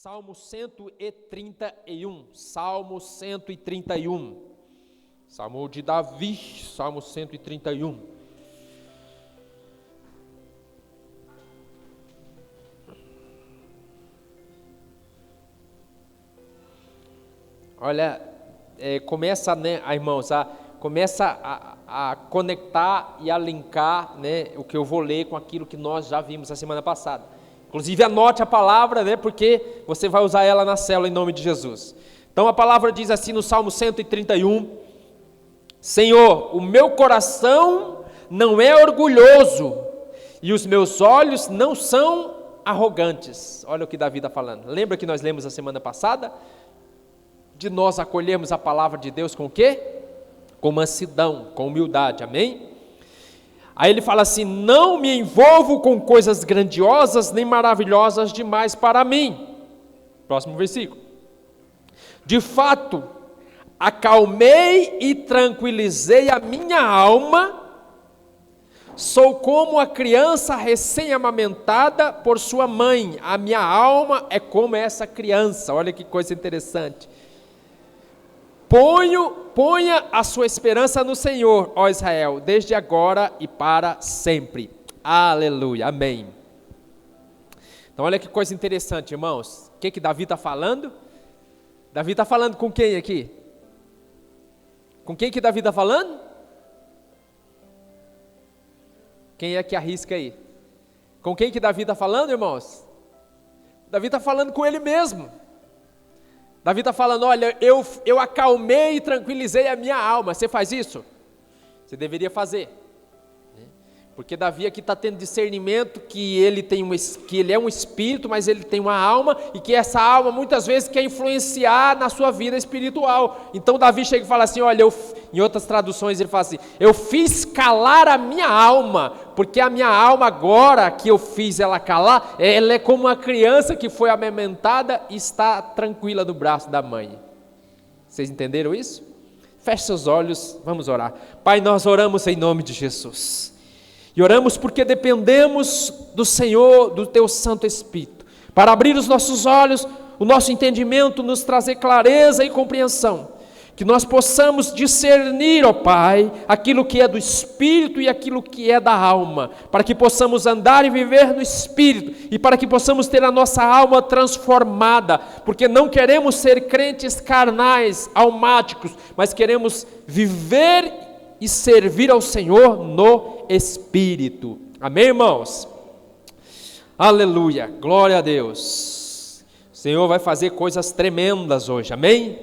Salmo 131, Salmo 131, Salmo de Davi, Salmo 131. Olha, começa, né, irmãos, começa a conectar e a linkar, né, o que eu vou ler com aquilo que nós já vimos a semana passada. Inclusive anote a palavra, né, porque você vai usar ela na célula em nome de Jesus. Então a palavra diz assim no Salmo 131, Senhor, o meu coração não é orgulhoso e os meus olhos não são arrogantes. Olha o que Davi está falando. Lembra que nós lemos a semana passada? De nós acolhermos a palavra de Deus com o quê? Com mansidão, com humildade, amém? Aí ele fala assim, não me envolvo com coisas grandiosas nem maravilhosas demais para mim. Próximo versículo. De fato, acalmei e tranquilizei a minha alma, sou como a criança recém-amamentada por sua mãe, a minha alma é como essa criança, olha que coisa interessante. Ponha a sua esperança no Senhor, ó Israel, desde agora e para sempre. Aleluia, amém. Então olha que coisa interessante, irmãos. O que Davi está falando? Davi está falando com quem aqui? Com quem que Davi está falando? Quem é que arrisca aí? Com quem que Davi está falando, irmãos? Davi está falando com ele mesmo. Davi está falando, olha, eu acalmei e tranquilizei a minha alma. Você faz isso? Você deveria fazer. Porque Davi aqui está tendo discernimento que ele é um espírito, mas ele tem uma alma, e que essa alma muitas vezes quer influenciar na sua vida espiritual. Então Davi chega e fala assim, olha, em outras traduções ele fala assim, eu fiz calar a minha alma, porque a minha alma agora que eu fiz ela calar, ela é como uma criança que foi amamentada e está tranquila no braço da mãe. Vocês entenderam isso? Feche seus olhos, vamos orar. Pai, nós oramos em nome de Jesus. E oramos porque dependemos do Senhor, do Teu Santo Espírito, para abrir os nossos olhos, o nosso entendimento, nos trazer clareza e compreensão, que nós possamos discernir, ó Pai, aquilo que é do Espírito e aquilo que é da alma, para que possamos andar e viver no Espírito, e para que possamos ter a nossa alma transformada, porque não queremos ser crentes carnais, almáticos, mas queremos viver e servir ao Senhor no Espírito. Amém, irmãos? Aleluia, glória a Deus. O Senhor vai fazer coisas tremendas hoje, amém?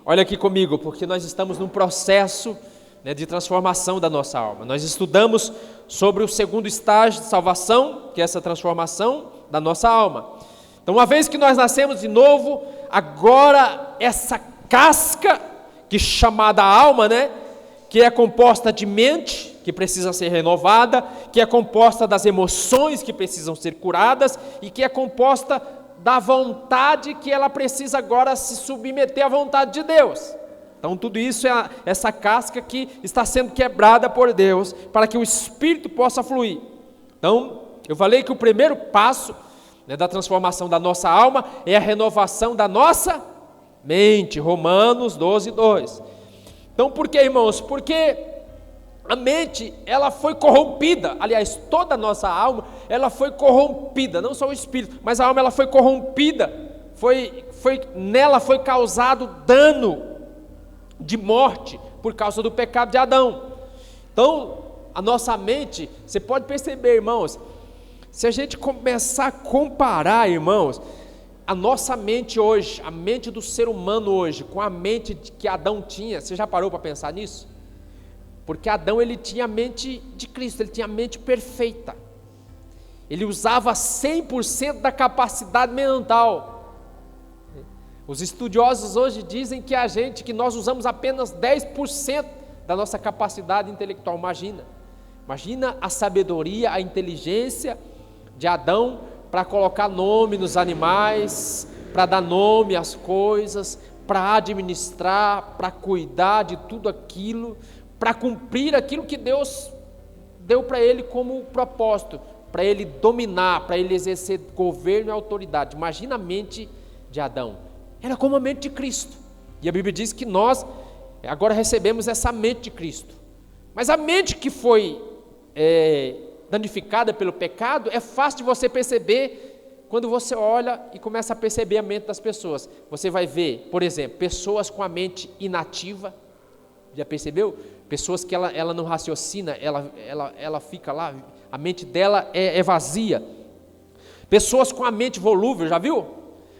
Olha aqui comigo, porque nós estamos num processo, né, de transformação da nossa alma. Nós estudamos sobre o segundo estágio de salvação, que é essa transformação da nossa alma. Então, uma vez que nós nascemos de novo, agora essa casca, que é chamada alma, né, que é composta de mente, que precisa ser renovada, que é composta das emoções que precisam ser curadas, e que é composta da vontade que ela precisa agora se submeter à vontade de Deus. Então tudo isso é essa casca que está sendo quebrada por Deus, para que o Espírito possa fluir. Então, eu falei que o primeiro passo, né, da transformação da nossa alma é a renovação da nossa mente, Romanos 12, 2. Então por que, irmãos? Porque a mente, ela foi corrompida, aliás, toda a nossa alma, ela foi corrompida, não só o espírito, mas a alma ela foi corrompida, nela foi causado dano de morte, por causa do pecado de Adão. Então, a nossa mente, você pode perceber, irmãos, se a gente começar a comparar, irmãos, a nossa mente hoje, a mente do ser humano hoje, com a mente que Adão tinha, você já parou para pensar nisso? Porque Adão, ele tinha a mente de Cristo, ele tinha a mente perfeita, ele usava 100% da capacidade mental. Os estudiosos hoje dizem que nós usamos apenas 10% da nossa capacidade intelectual. Imagina a sabedoria, a inteligência de Adão, para colocar nome nos animais, para dar nome às coisas, para administrar, para cuidar de tudo aquilo, para cumprir aquilo que Deus deu para ele como propósito, para ele dominar, para ele exercer governo e autoridade. Imagina a mente de Adão? Era como a mente de Cristo. E a Bíblia diz que nós agora recebemos essa mente de Cristo. Mas a mente que foi danificada pelo pecado, é fácil de você perceber quando você olha e começa a perceber a mente das pessoas. Você vai ver, por exemplo, pessoas com a mente inativa. Já percebeu? Pessoas que ela não raciocina, ela fica lá, a mente dela é vazia. Pessoas com a mente volúvel, já viu?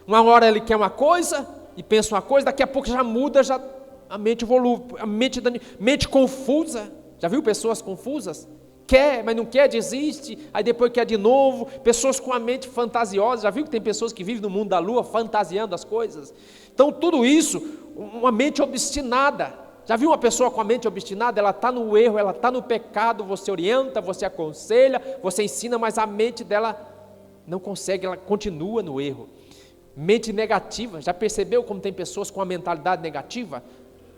Uma hora ele quer uma coisa e pensa uma coisa, daqui a pouco já muda, a mente volúvel, a mente confusa. Já viu pessoas confusas? Quer, mas não quer, desiste, aí depois quer de novo. Pessoas com a mente fantasiosa, já viu que tem pessoas que vivem no mundo da lua fantasiando as coisas? Então tudo isso, uma mente obstinada. Já viu uma pessoa com a mente obstinada? Ela está no erro, ela está no pecado, você orienta, você aconselha, você ensina, mas a mente dela não consegue, ela continua no erro. Mente negativa, já percebeu como tem pessoas com a mentalidade negativa?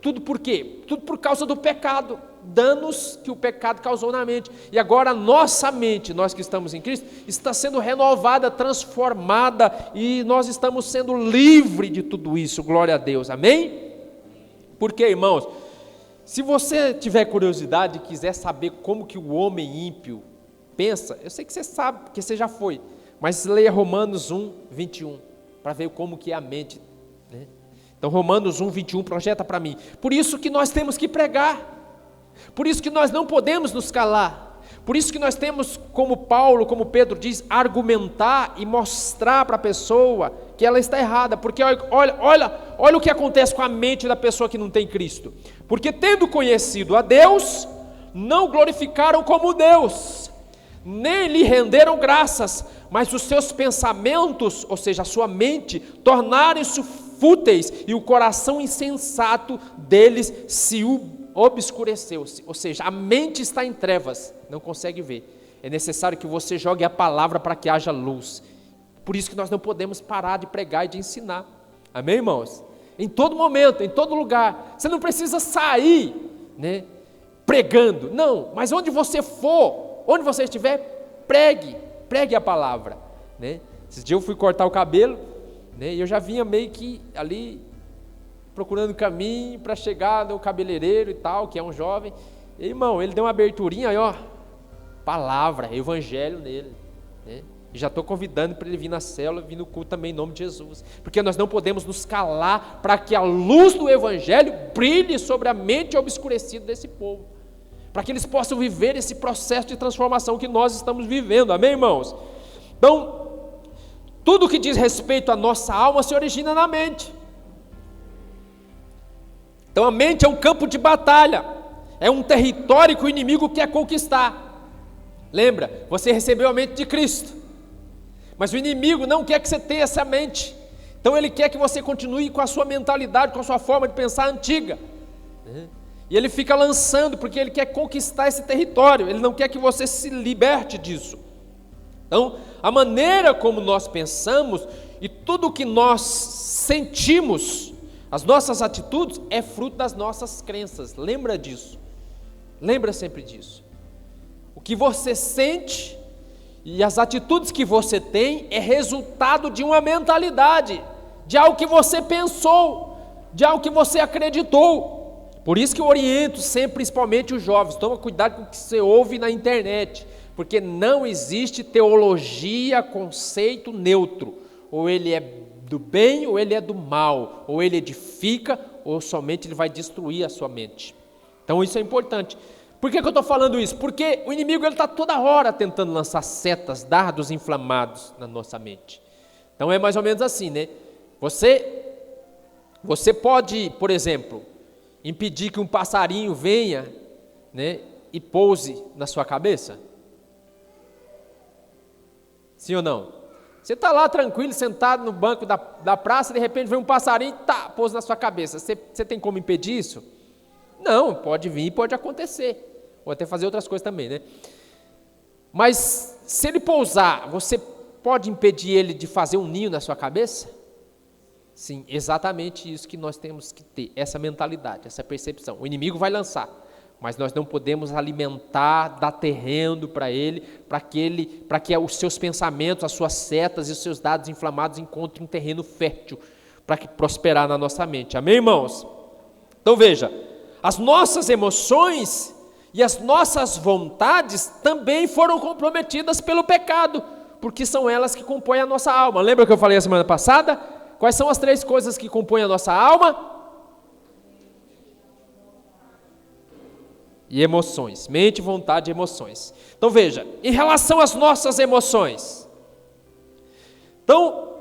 Tudo por quê? Tudo por causa do pecado, danos que o pecado causou na mente. E agora a nossa mente, nós que estamos em Cristo, está sendo renovada, transformada, e nós estamos sendo livres de tudo isso, glória a Deus, amém? Porque, irmãos, se você tiver curiosidade e quiser saber como que o homem ímpio pensa, eu sei que você sabe, porque você já foi, mas leia Romanos 1, 21, para ver como que é a mente, né? Então Romanos 1, 21 projeta para mim. Por isso que nós temos que pregar, por isso que nós não podemos nos calar, por isso que nós temos, como Paulo, como Pedro diz, argumentar e mostrar para a pessoa que ela está errada, porque olha o que acontece com a mente da pessoa que não tem Cristo. Porque tendo conhecido a Deus, não glorificaram como Deus, nem lhe renderam graças, mas os seus pensamentos, ou seja, a sua mente, tornaram-se fúteis, e o coração insensato deles se obscureceu. Ou seja, a mente está em trevas, não consegue ver. É necessário que você jogue a palavra para que haja luz. Por isso que nós não podemos parar de pregar e de ensinar. Amém, irmãos? Em todo momento, em todo lugar. Você não precisa sair, né, pregando. Não, mas onde você for, onde você estiver, pregue a palavra, né? Esses dias eu fui cortar o cabelo, né, e eu já vinha meio que ali procurando caminho para chegar no cabeleireiro e tal, que é um jovem. E, irmão, ele deu uma aberturinha aí, ó, palavra, evangelho nele, né? E já estou convidando para ele vir na célula, vir no culto também em nome de Jesus, porque nós não podemos nos calar para que a luz do evangelho brilhe sobre a mente obscurecida desse povo, para que eles possam viver esse processo de transformação que nós estamos vivendo, amém, irmãos? Então, tudo que diz respeito à nossa alma se origina na mente. Então a mente é um campo de batalha, é um território que o inimigo quer conquistar. Lembra, você recebeu a mente de Cristo, mas o inimigo não quer que você tenha essa mente. Então ele quer que você continue com a sua mentalidade, com a sua forma de pensar antiga, e ele fica lançando, porque ele quer conquistar esse território, ele não quer que você se liberte disso. Então a maneira como nós pensamos e tudo o que nós sentimos, as nossas atitudes, é fruto das nossas crenças. Lembra disso, lembra sempre disso. O que você sente e as atitudes que você tem é resultado de uma mentalidade, de algo que você pensou, de algo que você acreditou. Por isso que eu oriento sempre, principalmente os jovens, toma cuidado com o que você ouve na internet, porque não existe teologia, conceito neutro, ou ele é do bem ou ele é do mal, ou ele edifica ou somente ele vai destruir a sua mente. Então isso é importante. Por que eu estou falando isso? Porque o inimigo está toda hora tentando lançar setas, dardos inflamados na nossa mente. Então é mais ou menos assim, né? Você pode, por exemplo, impedir que um passarinho venha, né, e pouse na sua cabeça? Sim ou não? Você está lá tranquilo, sentado no banco da praça, de repente vem um passarinho e pousa na sua cabeça. Você tem como impedir isso? Não, pode vir, pode acontecer. Ou até fazer outras coisas também, né? Mas se ele pousar, você pode impedir ele de fazer um ninho na sua cabeça? Sim, exatamente isso que nós temos que ter, essa mentalidade, essa percepção. O inimigo vai lançar, mas nós não podemos alimentar, dar terreno para ele, para que os seus pensamentos, as suas setas e os seus dados inflamados encontrem um terreno fértil para prosperar na nossa mente. Amém, irmãos? Então veja, as nossas emoções e as nossas vontades também foram comprometidas pelo pecado, porque são elas que compõem a nossa alma. Lembra que eu falei a semana passada? Quais são as 3 coisas que compõem a nossa alma? E emoções, mente, vontade e emoções. Então veja, em relação às nossas emoções. Então,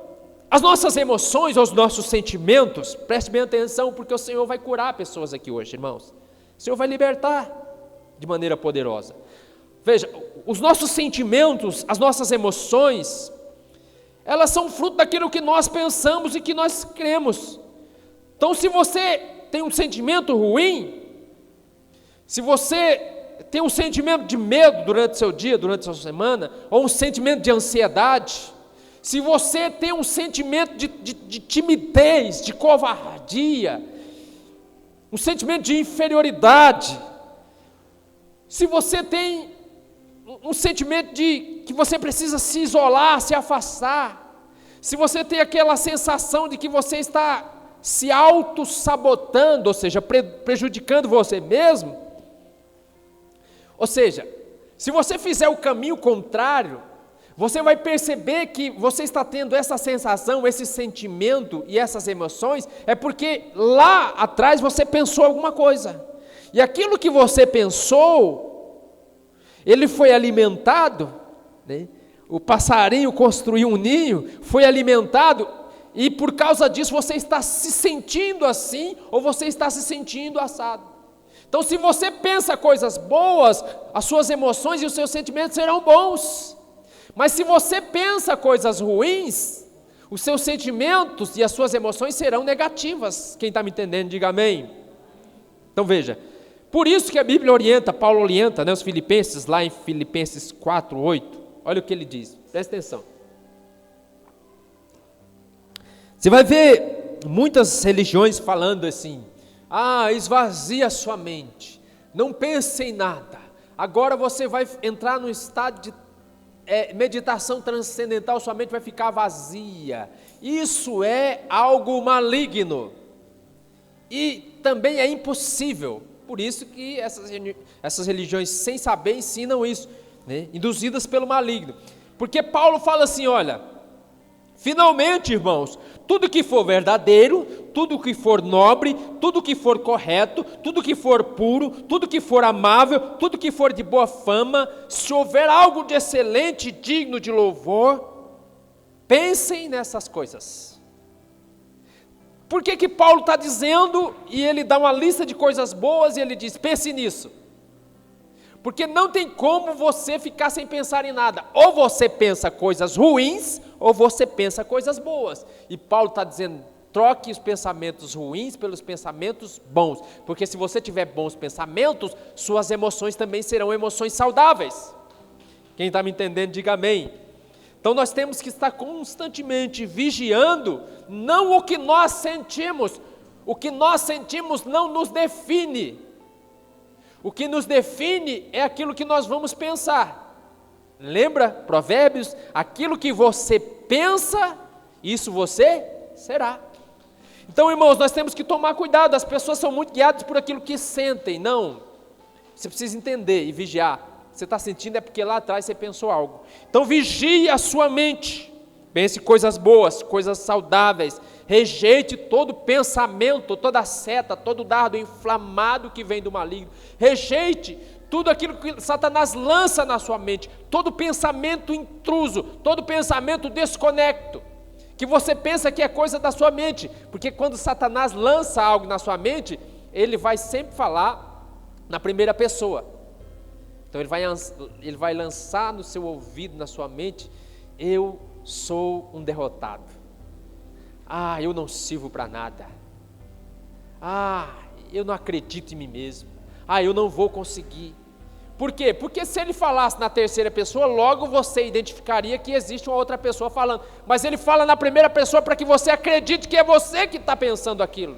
as nossas emoções, os nossos sentimentos, preste bem atenção, porque o Senhor vai curar pessoas aqui hoje, irmãos. O Senhor vai libertar de maneira poderosa. Veja, os nossos sentimentos, as nossas emoções, elas são fruto daquilo que nós pensamos e que nós cremos. Então, se você tem um sentimento ruim, se você tem um sentimento de medo durante o seu dia, durante a sua semana, ou um sentimento de ansiedade, se você tem um sentimento de timidez, de covardia, um sentimento de inferioridade, se você tem um sentimento de que você precisa se isolar, se afastar, se você tem aquela sensação de que você está se auto-sabotando, ou seja, prejudicando você mesmo, ou seja, se você fizer o caminho contrário, você vai perceber que você está tendo essa sensação, esse sentimento e essas emoções, é porque lá atrás você pensou alguma coisa. E aquilo que você pensou, ele foi alimentado, né? O passarinho construiu um ninho, foi alimentado, e por causa disso você está se sentindo assim, ou você está se sentindo assado. Então, se você pensa coisas boas, as suas emoções e os seus sentimentos serão bons. Mas se você pensa coisas ruins, os seus sentimentos e as suas emoções serão negativas. Quem está me entendendo, diga amém. Então veja, por isso que a Bíblia orienta, Paulo orienta, né, os filipenses, lá em Filipenses 4:8, olha o que ele diz, presta atenção. Você vai ver muitas religiões falando assim, esvazia sua mente, não pense em nada, agora você vai entrar num estado de meditação transcendental, sua mente vai ficar vazia. Isso é algo maligno e também é impossível. Por isso que essas religiões, sem saber, ensinam isso, né? Induzidas pelo maligno. Porque Paulo fala assim, olha, finalmente, irmãos, tudo que for verdadeiro, tudo que for nobre, tudo que for correto, tudo que for puro, tudo que for amável, tudo que for de boa fama, se houver algo de excelente e digno de louvor, pensem nessas coisas. Por que Paulo está dizendo, e ele dá uma lista de coisas boas, e ele diz, pense nisso. Porque não tem como você ficar sem pensar em nada. Ou você pensa coisas ruins, ou você pensa coisas boas. E Paulo está dizendo, troque os pensamentos ruins pelos pensamentos bons. Porque se você tiver bons pensamentos, suas emoções também serão emoções saudáveis. Quem está me entendendo, diga amém. Então nós temos que estar constantemente vigiando, não o que nós sentimos. O que nós sentimos não nos define. O que nos define é aquilo que nós vamos pensar. Lembra, Provérbios? Aquilo que você pensa, isso você será. Então, irmãos, nós temos que tomar cuidado. As pessoas são muito guiadas por aquilo que sentem. Não, você precisa entender e vigiar. Você está sentindo é porque lá atrás você pensou algo. Então vigie a sua mente. Pense coisas boas, coisas saudáveis. Rejeite todo pensamento, toda seta, todo dardo inflamado que vem do maligno. Rejeite tudo aquilo que Satanás lança na sua mente. Todo pensamento intruso, todo pensamento desconecto. Que você pensa que é coisa da sua mente. Porque quando Satanás lança algo na sua mente, ele vai sempre falar na primeira pessoa. Então ele vai lançar no seu ouvido, na sua mente, eu sou um derrotado. Eu não sirvo para nada. Eu não acredito em mim mesmo. Eu não vou conseguir. Por quê? Porque se ele falasse na terceira pessoa, logo você identificaria que existe uma outra pessoa falando. Mas ele fala na primeira pessoa para que você acredite que é você que está pensando aquilo.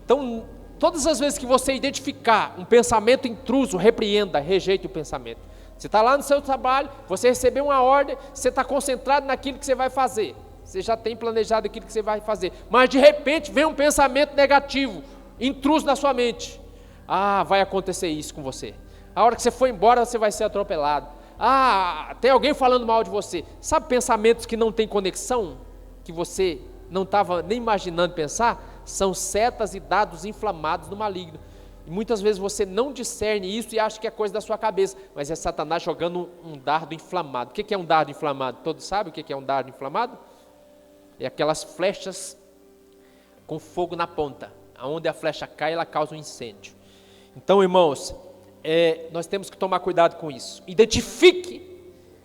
Então, Todas as vezes que você identificar um pensamento intruso, repreenda, rejeite o pensamento. Você está lá no seu trabalho, você recebeu uma ordem, você está concentrado naquilo que você vai fazer. Você já tem planejado aquilo que você vai fazer. Mas de repente vem um pensamento negativo, intruso na sua mente. Ah, vai acontecer isso com você. A hora que você for embora, você vai ser atropelado. Ah, tem alguém falando mal de você. Sabe pensamentos que não têm conexão? Que você não estava nem imaginando pensar? São setas e dados inflamados do maligno. E muitas vezes você não discerne isso e acha que é coisa da sua cabeça. Mas é Satanás jogando um dardo inflamado. O que é um dardo inflamado? Todos sabem o que é um dardo inflamado? É aquelas flechas com fogo na ponta. Aonde a flecha cai, ela causa um incêndio. Então, irmãos, nós temos que tomar cuidado com isso. Identifique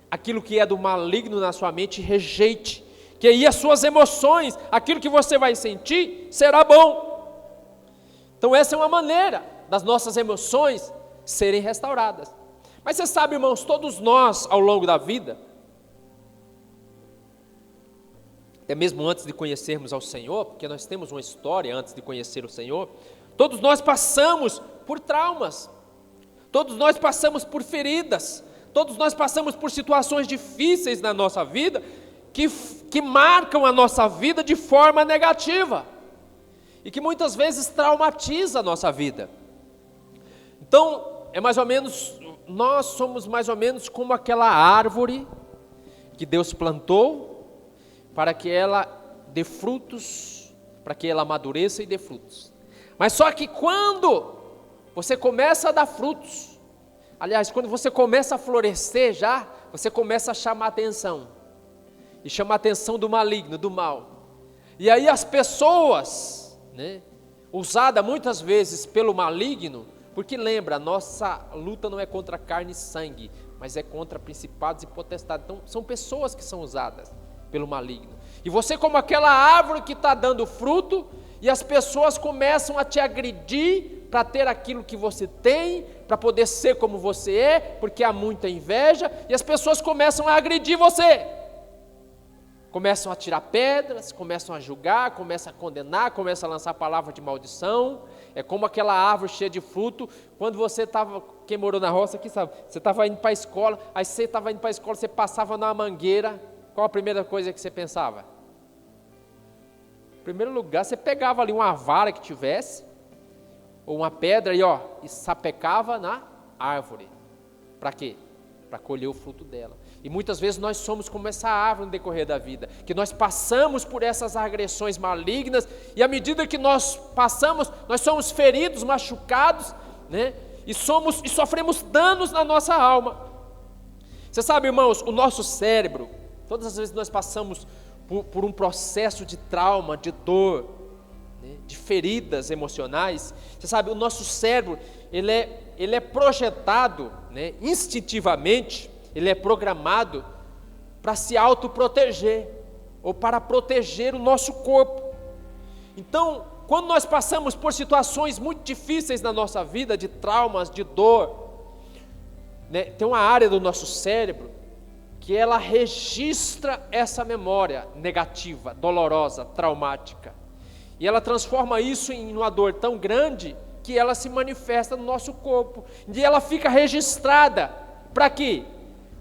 aquilo que é do maligno na sua mente e rejeite. Que aí as suas emoções, aquilo que você vai sentir, será bom. Então essa é uma maneira das nossas emoções serem restauradas. Mas você sabe, irmãos, todos nós ao longo da vida, até mesmo antes de conhecermos ao Senhor, porque nós temos uma história antes de conhecer o Senhor, todos nós passamos por traumas, todos nós passamos por feridas, todos nós passamos por situações difíceis na nossa vida, que marcam a nossa vida de forma negativa, e que muitas vezes traumatiza a nossa vida. Então, nós somos mais ou menos como aquela árvore que Deus plantou, para que ela dê frutos, para que ela amadureça e dê frutos. Mas só que quando você começa a dar frutos, aliás, quando você começa a florescer já, você começa a chamar atenção. E chama a atenção do maligno, do mal. E aí as pessoas, usadas muitas vezes pelo maligno, porque lembra, a nossa luta não é contra carne e sangue, mas é contra principados e potestades. Então são pessoas que são usadas pelo maligno. E você como aquela árvore que está dando fruto, e as pessoas começam a te agredir para ter aquilo que você tem, para poder ser como você é, porque há muita inveja, e as pessoas começam a agredir você. Começam a tirar pedras, começam a julgar, começam a condenar, começam a lançar palavras de maldição. É como aquela árvore cheia de fruto. Quando você estava, quem morou na roça aqui sabe, você estava indo para a escola, aí você estava indo para a escola, você passava numa mangueira, qual a primeira coisa que você pensava? Em primeiro lugar, você pegava ali uma vara que tivesse, ou uma pedra e sapecava na árvore. Para quê? Para colher o fruto dela. E muitas vezes nós somos como essa árvore no decorrer da vida, que nós passamos por essas agressões malignas, e à medida que nós passamos, nós somos feridos, machucados, e sofremos danos na nossa alma. Você sabe, irmãos, o nosso cérebro, todas as vezes que nós passamos por um processo de trauma, de dor, de feridas emocionais, você sabe, o nosso cérebro, ele é projetado, instintivamente, ele é programado para se autoproteger, ou para proteger o nosso corpo. Então, quando nós passamos por situações muito difíceis na nossa vida, de traumas, de dor, tem uma área do nosso cérebro que ela registra essa memória negativa, dolorosa, traumática. E ela transforma isso em uma dor tão grande que ela se manifesta no nosso corpo. E ela fica registrada. Para quê?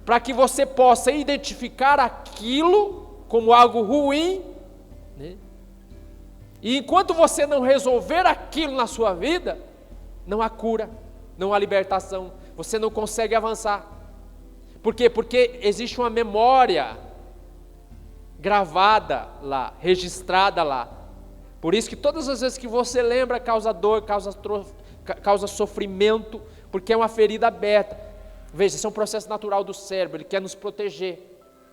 Para que você possa identificar aquilo como algo ruim, e enquanto você não resolver aquilo na sua vida, não há cura, não há libertação, você não consegue avançar. Por quê? Porque existe uma memória gravada lá, registrada lá. Por isso que todas as vezes que você lembra, causa dor, causa sofrimento, porque é uma ferida aberta. Veja, isso é um processo natural do cérebro, ele quer nos proteger,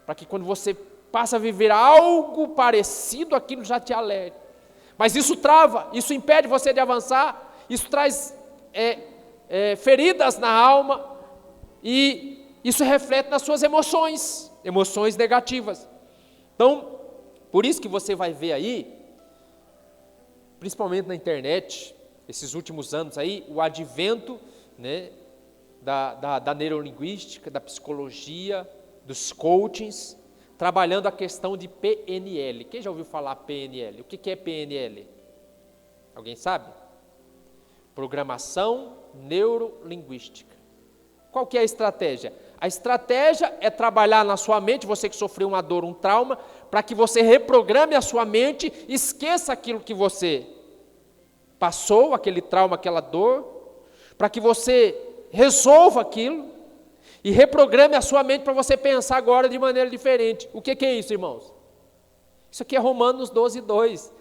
para que quando você passa a viver algo parecido, aquilo já te alerte. Mas isso trava, isso impede você de avançar, isso traz feridas na alma, e isso reflete nas suas emoções negativas. Então, por isso que você vai ver aí, principalmente na internet, esses últimos anos aí, o advento, da neurolinguística, da psicologia, dos coachings, trabalhando a questão de PNL. Quem já ouviu falar PNL? O que é PNL? Alguém sabe? Programação neurolinguística. Qual que é a estratégia? A estratégia é trabalhar na sua mente, você que sofreu uma dor, um trauma, para que você reprograme a sua mente, esqueça aquilo que você passou, aquele trauma, aquela dor, para que você resolva aquilo e reprograme a sua mente para você pensar agora de maneira diferente. O que é isso, irmãos? Isso aqui é Romanos 12:2.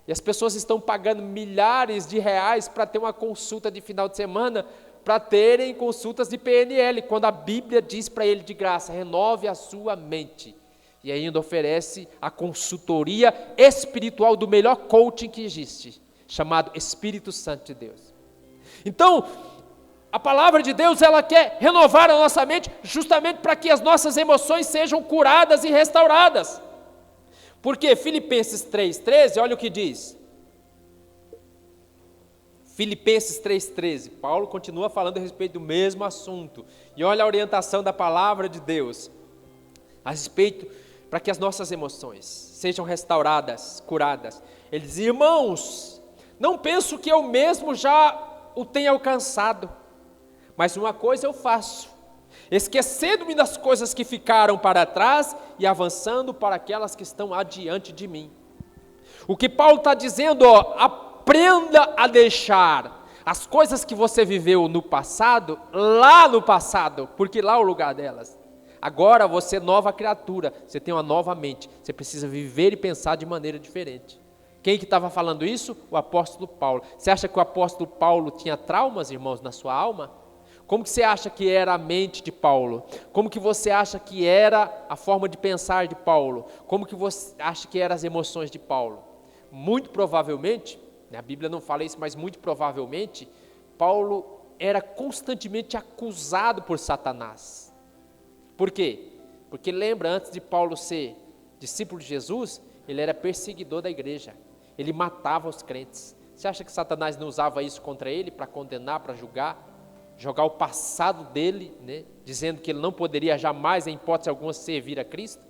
E as pessoas estão pagando milhares de reais para ter uma consulta de final de semana, para terem consultas de PNL, quando a Bíblia diz para ele de graça, renove a sua mente. E ainda oferece a consultoria espiritual do melhor coaching que existe, chamado Espírito Santo de Deus. Então, a palavra de Deus, ela quer renovar a nossa mente, justamente para que as nossas emoções sejam curadas e restauradas. Porque Filipenses 3,13, olha o que diz. Filipenses 3,13, Paulo continua falando a respeito do mesmo assunto. E olha a orientação da palavra de Deus a respeito, para que as nossas emoções sejam restauradas, curadas. Ele diz, irmãos, não penso que eu mesmo já o tenha alcançado, mas uma coisa eu faço, esquecendo-me das coisas que ficaram para trás e avançando para aquelas que estão adiante de mim. O que Paulo está dizendo, aprenda a deixar as coisas que você viveu no passado, lá no passado, porque lá é o lugar delas. Agora você é nova criatura, você tem uma nova mente, você precisa viver e pensar de maneira diferente. Quem que estava falando isso? O apóstolo Paulo. Você acha que o apóstolo Paulo tinha traumas, irmãos, na sua alma? Como que você acha que era a mente de Paulo? Como que você acha que era a forma de pensar de Paulo? Como que você acha que eram as emoções de Paulo? Muito provavelmente, a Bíblia não fala isso, mas muito provavelmente, Paulo era constantemente acusado por Satanás. Por quê? Porque lembra, antes de Paulo ser discípulo de Jesus, ele era perseguidor da igreja, ele matava os crentes. Você acha que Satanás não usava isso contra ele para condenar, para julgar? Jogar o passado dele, né, dizendo que ele não poderia jamais, em hipótese alguma, servir a Cristo?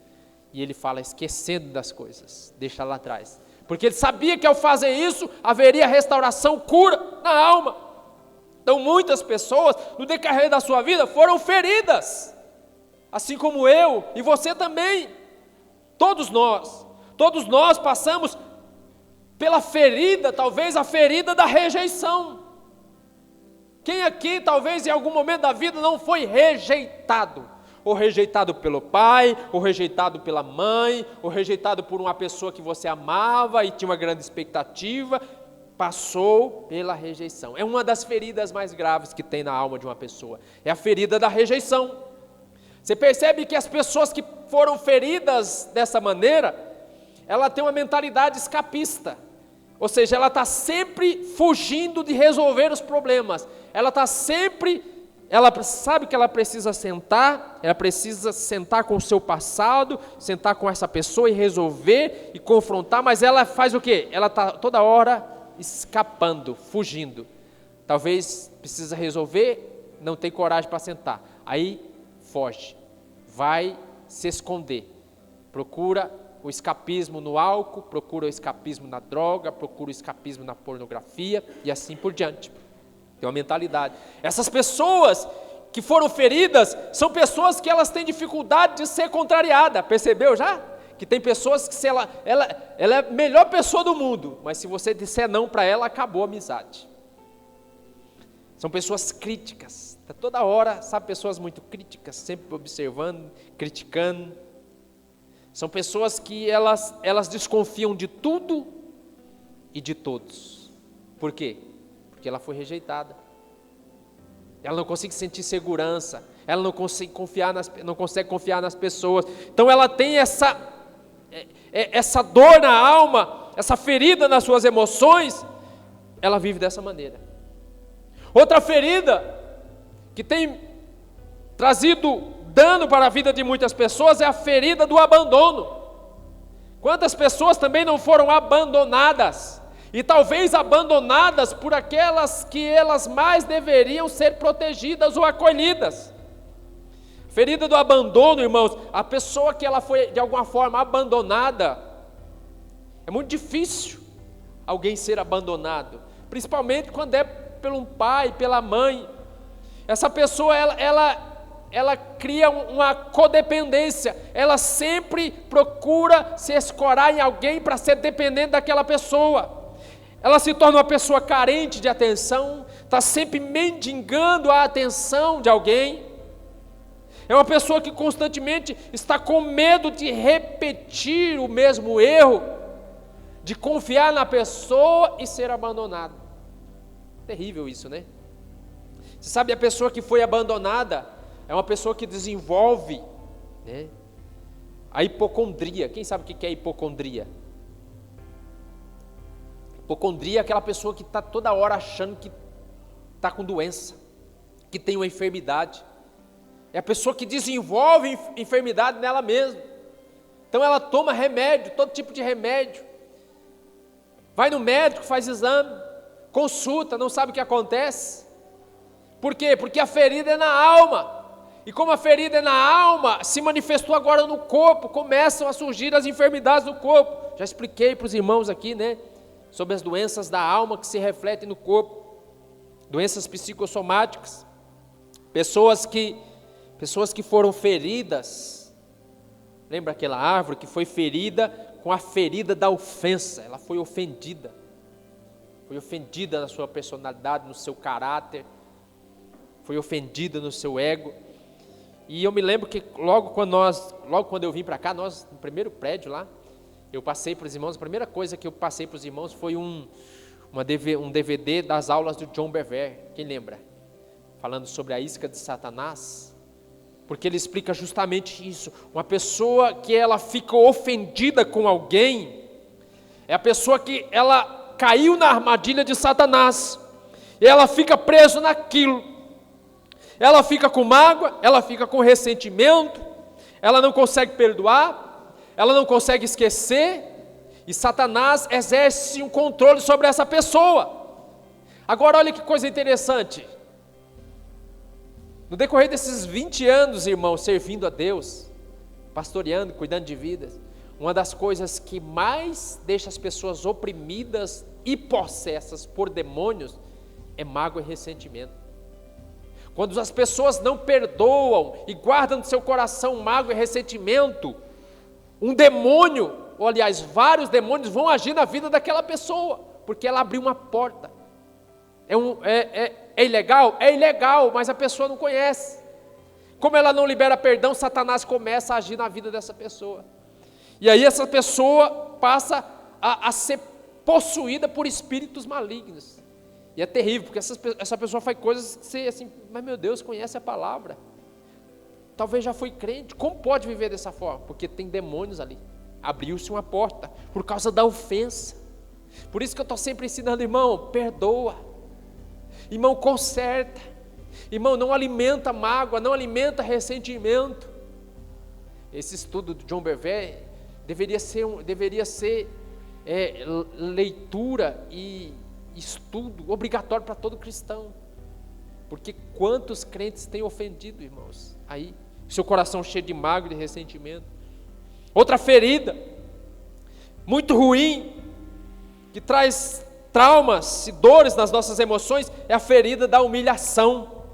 E ele fala, esquecendo das coisas, deixa lá atrás. Porque ele sabia que ao fazer isso, haveria restauração, cura na alma. Então muitas pessoas, no decorrer da sua vida, foram feridas. Assim como eu e você também. Todos nós passamos pela ferida, talvez a ferida da rejeição. Quem aqui, talvez em algum momento da vida, não foi rejeitado? Ou rejeitado pelo pai, ou rejeitado pela mãe, ou rejeitado por uma pessoa que você amava e tinha uma grande expectativa, passou pela rejeição. É uma das feridas mais graves que tem na alma de uma pessoa, é a ferida da rejeição. Você percebe que as pessoas que foram feridas dessa maneira, ela tem uma mentalidade escapista, ou seja, ela está sempre fugindo de resolver os problemas, ela sabe que ela precisa sentar com o seu passado, sentar com essa pessoa e resolver e confrontar, mas ela faz o quê? Ela está toda hora escapando, fugindo. Talvez precisa resolver, não tem coragem para sentar, aí foge, vai se esconder, procura o escapismo no álcool, procura o escapismo na droga, procura o escapismo na pornografia e assim por diante. Tem uma mentalidade. Essas pessoas que foram feridas são pessoas que elas têm dificuldade de ser contrariada, percebeu já? Que tem pessoas que ela é a melhor pessoa do mundo, mas se você disser não para ela, acabou a amizade. São pessoas críticas, tá toda hora, sabe, pessoas muito críticas, sempre observando, criticando. São pessoas que elas desconfiam de tudo e de todos. Por quê? Porque ela foi rejeitada. Ela não consegue sentir segurança, ela não consegue confiar nas pessoas. Então ela tem essa dor na alma, essa ferida nas suas emoções, ela vive dessa maneira. Outra ferida que tem trazido dano para a vida de muitas pessoas é a ferida do abandono. Quantas pessoas também não foram abandonadas? E talvez abandonadas por aquelas que elas mais deveriam ser protegidas ou acolhidas. Ferida do abandono, irmãos, a pessoa que ela foi de alguma forma abandonada, é muito difícil alguém ser abandonado, principalmente quando é pelo pai, pela mãe. Essa pessoa, ela cria uma codependência, ela sempre procura se escorar em alguém para ser dependente daquela pessoa. Ela se torna uma pessoa carente de atenção, está sempre mendigando a atenção de alguém. É uma pessoa que constantemente está com medo de repetir o mesmo erro, de confiar na pessoa e ser abandonado. Terrível isso, né? Você sabe, a pessoa que foi abandonada é uma pessoa que desenvolve, né, a hipocondria. Quem sabe o que é hipocondria? Hipocondria é aquela pessoa que está toda hora achando que está com doença, que tem uma enfermidade. É a pessoa que desenvolve enfermidade nela mesma. Então ela toma remédio, todo tipo de remédio. Vai no médico, faz exame, consulta, não sabe o que acontece. Por quê? Porque a ferida é na alma. E como a ferida é na alma, se manifestou agora no corpo, começam a surgir as enfermidades do corpo. Já expliquei para os irmãos aqui, né, sobre as doenças da alma que se refletem no corpo. Doenças psicossomáticas. Pessoas que foram feridas. Lembra aquela árvore que foi ferida com a ferida da ofensa? Ela foi ofendida. Foi ofendida na sua personalidade, no seu caráter. Foi ofendida no seu ego. E eu me lembro que logo quando eu vim para cá, no primeiro prédio lá, eu passei para os irmãos, a primeira coisa que eu passei para os irmãos foi um DVD das aulas do John Bevere. Quem lembra? Falando sobre a isca de Satanás. Porque ele explica justamente isso. Uma pessoa que ela fica ofendida com alguém, é a pessoa que ela caiu na armadilha de Satanás, e ela fica presa naquilo. Ela fica com mágoa, ela fica com ressentimento, ela não consegue perdoar, ela não consegue esquecer, e Satanás exerce um controle sobre essa pessoa. Agora olha que coisa interessante. No decorrer desses 20 anos, irmãos, servindo a Deus, pastoreando, cuidando de vidas, uma das coisas que mais deixa as pessoas oprimidas e possessas por demônios é mágoa e ressentimento. Quando as pessoas não perdoam e guardam no seu coração mágoa e ressentimento, um demônio, ou aliás, vários demônios vão agir na vida daquela pessoa, porque ela abriu uma porta. É ilegal? É ilegal, mas a pessoa não conhece. Como ela não libera perdão, Satanás começa a agir na vida dessa pessoa. E aí essa pessoa passa a ser possuída por espíritos malignos. E é terrível, porque essa pessoa faz coisas que você assim, mas meu Deus, conhece a palavra. Talvez já foi crente, como pode viver dessa forma? Porque tem demônios ali. Abriu-se uma porta, por causa da ofensa. Por isso que eu estou sempre ensinando, irmão, perdoa. Irmão, conserta. Irmão, não alimenta mágoa, não alimenta ressentimento. Esse estudo do John Bevere deveria ser leitura e estudo obrigatório para todo cristão. Porque quantos crentes têm ofendido, irmãos? Aí, seu coração cheio de mágoa e de ressentimento. Outra ferida, muito ruim, que traz traumas e dores nas nossas emoções, é a ferida da humilhação.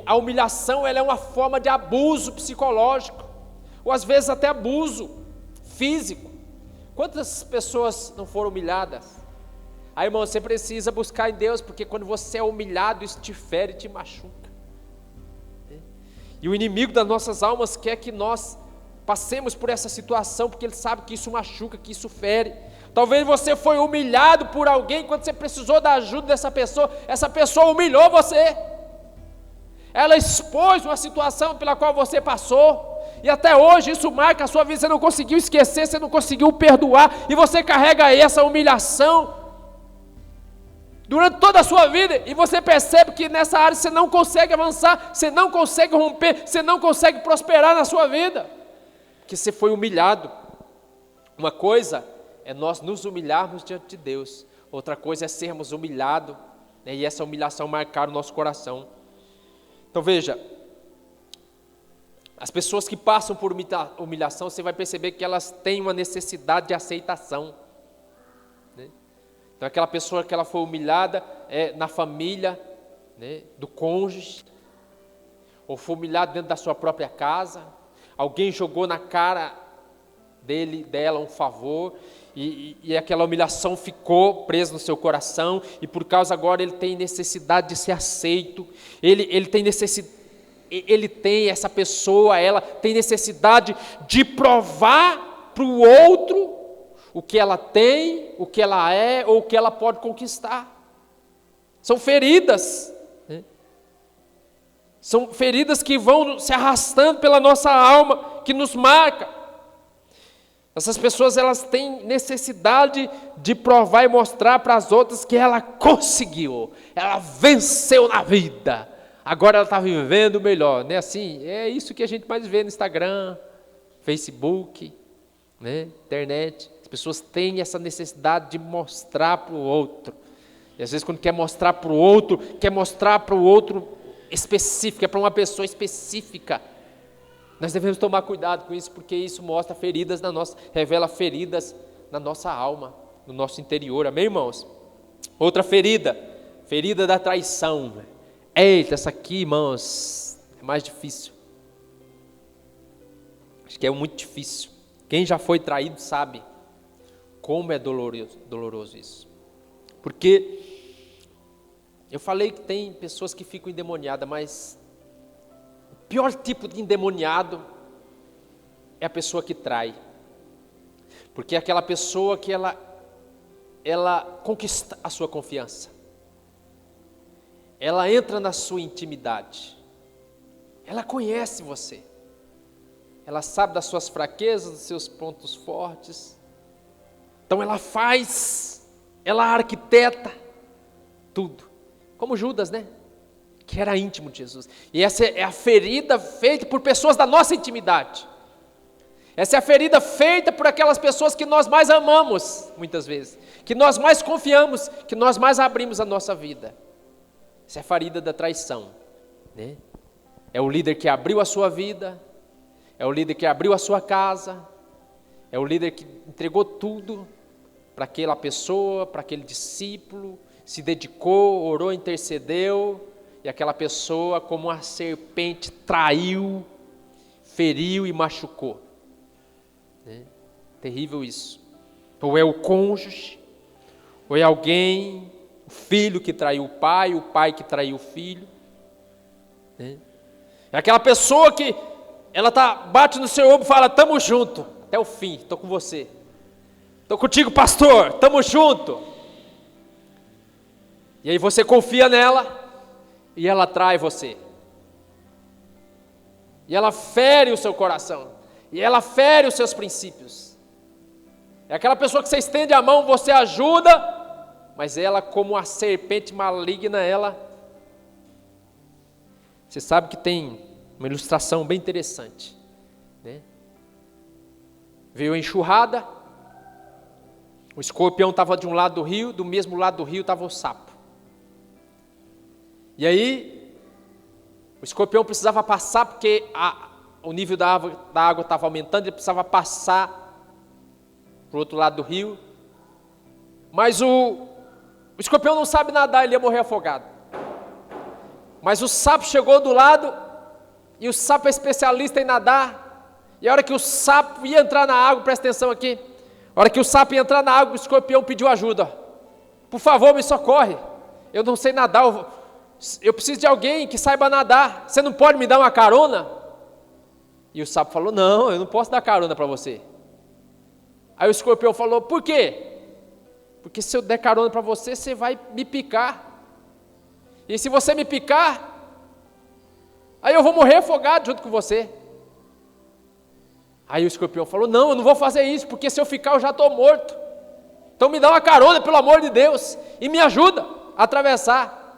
A humilhação, ela é uma forma de abuso psicológico, ou às vezes até abuso físico. Quantas pessoas não foram humilhadas? Aí, irmão, você precisa buscar em Deus, porque quando você é humilhado, isso te fere e te machuca. E o inimigo das nossas almas quer que nós passemos por essa situação, porque ele sabe que isso machuca, que isso fere. Talvez você foi humilhado por alguém, quando você precisou da ajuda dessa pessoa, essa pessoa humilhou você. Ela expôs uma situação pela qual você passou, e até hoje isso marca a sua vida, você não conseguiu esquecer, você não conseguiu perdoar, e você carrega aí essa humilhação durante toda a sua vida, e você percebe que nessa área você não consegue avançar, você não consegue romper, você não consegue prosperar na sua vida, porque você foi humilhado. Uma coisa é nós nos humilharmos diante de Deus, outra coisa é sermos humilhados, né, e essa humilhação marcar o nosso coração. Então veja, as pessoas que passam por humilhação, você vai perceber que elas têm uma necessidade de aceitação, né? Então aquela pessoa que ela foi humilhada na família, né, do cônjuge, ou foi humilhada dentro da sua própria casa, alguém jogou na cara dela um favor, e aquela humilhação ficou presa no seu coração, e por causa agora ele tem necessidade de ser aceito, essa pessoa, ela tem necessidade de provar para o outro o que ela tem, o que ela é, ou o que ela pode conquistar. São feridas, né? São feridas que vão se arrastando pela nossa alma, que nos marca. Essas pessoas, elas têm necessidade de provar e mostrar para as outras que ela conseguiu, ela venceu na vida, agora ela está vivendo melhor, né? Assim, é isso que a gente mais vê no Instagram, Facebook, né? Internet. As pessoas têm essa necessidade de mostrar para o outro, e às vezes quando quer mostrar para o outro específico, é para uma pessoa específica. Nós devemos tomar cuidado com isso, porque isso mostra feridas revela feridas na nossa alma, no nosso interior, amém, irmãos? Outra ferida da traição. Eita, essa aqui, irmãos, é mais difícil. Acho que é muito difícil. Quem já foi traído sabe como é doloroso isso. Porque eu falei que tem pessoas que ficam endemoniadas, mas o pior tipo de endemoniado é a pessoa que trai. Porque é aquela pessoa que ela conquista a sua confiança. Ela entra na sua intimidade. Ela conhece você. Ela sabe das suas fraquezas, dos seus pontos fortes. Então ela arquiteta tudo. Como Judas, né? Que era íntimo de Jesus. E essa é a ferida feita por pessoas da nossa intimidade. Essa é a ferida feita por aquelas pessoas que nós mais amamos, muitas vezes. Que nós mais confiamos, que nós mais abrimos a nossa vida. Essa é a ferida da traição, né? É o líder que abriu a sua vida, é o líder que abriu a sua casa, é o líder que entregou tudo para aquela pessoa, para aquele discípulo, se dedicou, orou, intercedeu, e aquela pessoa, como uma serpente, traiu, feriu e machucou. Né? Terrível isso. Ou é o cônjuge, ou é alguém, o filho que traiu o pai que traiu o filho. Né? É aquela pessoa que ela bate no seu ombro e fala: "Tamo junto, até o fim, estou com você. Estou contigo, pastor, tamo junto." E aí você confia nela, e ela trai você. E ela fere o seu coração. E ela fere os seus princípios. É aquela pessoa que você estende a mão, você ajuda, mas ela, como a serpente maligna, Você sabe que tem uma ilustração bem interessante, né? Veio a enxurrada, o escorpião estava de um lado do rio, do mesmo lado do rio estava o sapo. E aí, o escorpião precisava passar, porque o nível da água estava aumentando, ele precisava passar para o outro lado do rio. Mas o escorpião não sabe nadar, ele ia morrer afogado. Mas o sapo chegou do lado, e o sapo é especialista em nadar. E a hora que o sapo ia entrar na água, presta atenção aqui, a hora que o sapo ia entrar na água, o escorpião pediu ajuda: "Por favor, me socorre, eu não sei nadar, eu preciso de alguém que saiba nadar, você não pode me dar uma carona?" E o sapo falou: "Não, eu não posso dar carona para você." Aí o escorpião falou: "Por quê?" "Porque se eu der carona para você, você vai me picar. E se você me picar, aí eu vou morrer afogado junto com você." Aí o escorpião falou: "Não, eu não vou fazer isso, porque se eu ficar eu já estou morto. Então me dá uma carona, pelo amor de Deus, e me ajuda a atravessar."